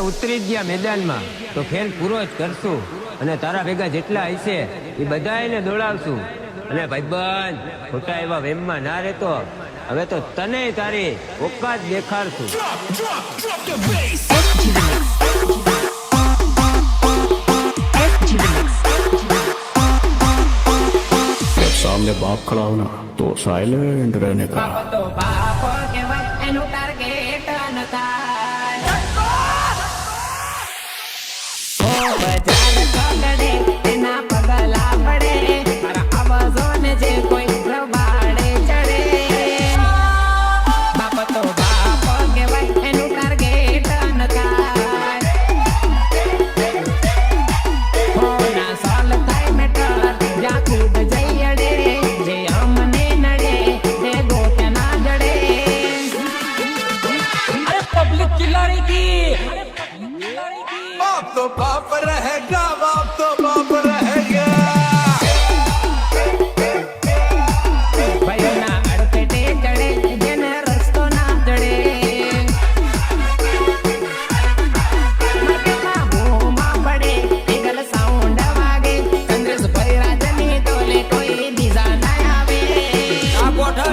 ઉતરી ગયા મેદાનમાં તો ખેલ પૂરો જ કરશું અને તારા ભેગા જેટલા હશે એ બધાને દોડાવશું અને ભાઈબંધ ખોટા એવા વેમમાં ના રહેતો હવે તો તને તારી ઓકાત દેખાડશું सामने बाप खड़ा होना तो साइलेंट रहने का तो बाप के वक्त टारगेट नता बजान पकड़े एना पगला पड़े पर आवाजो ने जे कोई प्रभाड़े चढ़े बाप तो बाप के वक्त एनु टारगेट नता हो ना साल थाय मेटर जा कूद जइड़े जे हमने नड़े दे गोट ना जड़े अरे पब्लिक चिल्ला रही थी बाप तो बाप रहेगा बाप तो बाप रहेगा भाई ना अड़ते चढ़े जने रस्तो ना चढ़े भूमा पड़े ईगल साउंड वागे चंद्रेश भाई राजनी तोले कोई दिशा ना आवे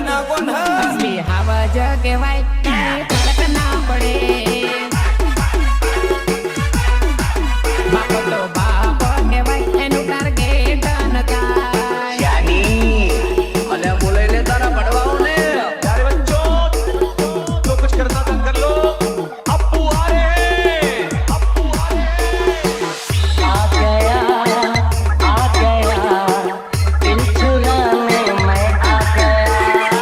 ना कोठा असली हवा जगे वाई फर्क ना पड़े बाप तो बाप के वाई एनु टारगेट नता अरे बोले ले तारा बड़वाओ ने यार बच्चों जो कुछ करना था कर लो अप्पू आ रहे आ गया दिल चुराने मैं आ गया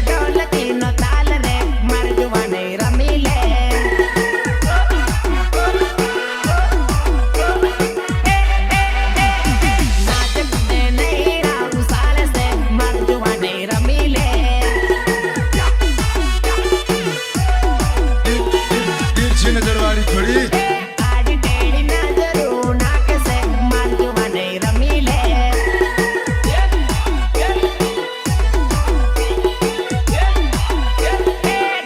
डोल तीनों ताल रे मार जुवाने रमीले नाच दे नहीं राहु साल से मार जुवाने रमीले तिरछी नजर वाली थोड़ी आज टेढ़ी नजरू नाक से मार जुवाने रमीले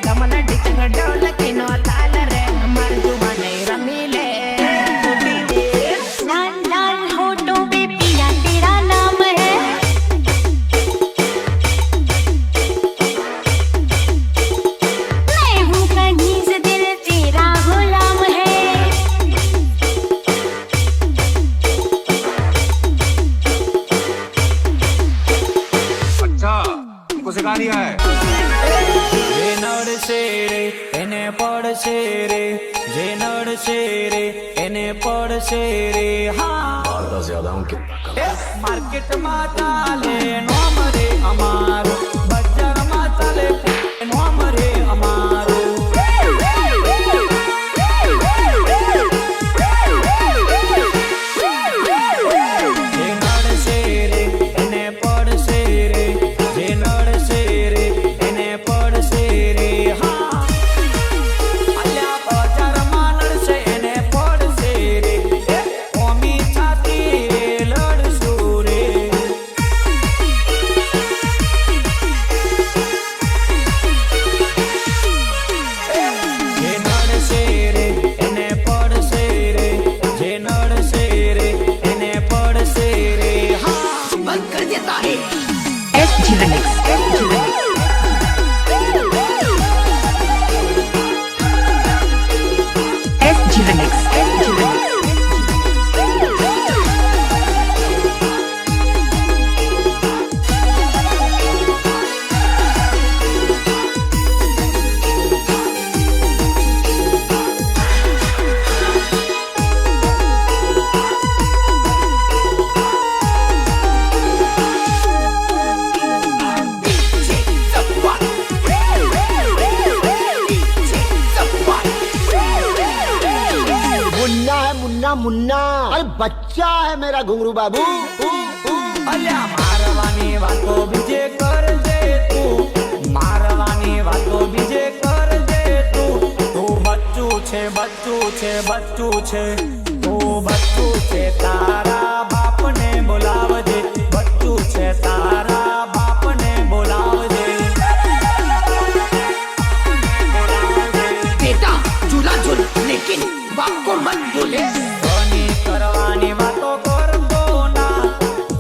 गमला डिचंग डोल किनो ताल रे मार जुवाने रमीले लाल लाल होठों पे पिया तेरा नाम है मैं हूँ कहीं से दिल तेरा गुलाम है अच्छा तुमको सिखा दिया है જે નડશે રે એને પડશે રે જે નડશે રે એને પડશે રે હા ज्यादा हूँ कितना માર્કેટમાં ચાલે નોમ રે અમારો બજારમાં ચાલે નોમ રે અમારો જે નડશે રે એને પડશે રે જે નડશે રે એને પડશે રે હા અલ્યા બજારમાં નડશે એને પડશે રે ઓમી છાતી રે લડશું રે मुन्ना मुन्ना अरे बच्चा है मेरा घुंगरू बाबू અલ્યા મારવાની વાતો બીજે કરજે તું, મારવાની વાતો બીજે કરજે તું. તું બચ્ચું છે બચ્ચું છે બચ્ચું છે, તું બચ્ચું છે તારા બાપને બોલાવજે, બચ્ચું છે તારા બાપને બોલાવજે. बेटा झूला झूल लेकिन बाप को मत भूले ઘણી કરવાની વાતો કરતો ના,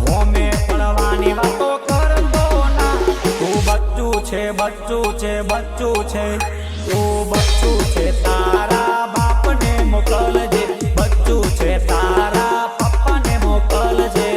હોમે પડવાની વાતો કરતો ના. તું બચ્ચું છે બચ્ચું છે બચ્ચું છે, તું બચ્ચું છે તારા બાપને મોકલજે, બચ્ચું છે તારા પપ્પાને મોકલજે.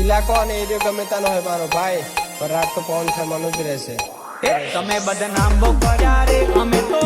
ઇલાકો અને એરિયો ગમે તાનો હોય મારો ભાઈ, પણ રાત તો પવન થવાનું જ રહેશે. તમે બદનામ બહુ કર્યા રે, અમે તો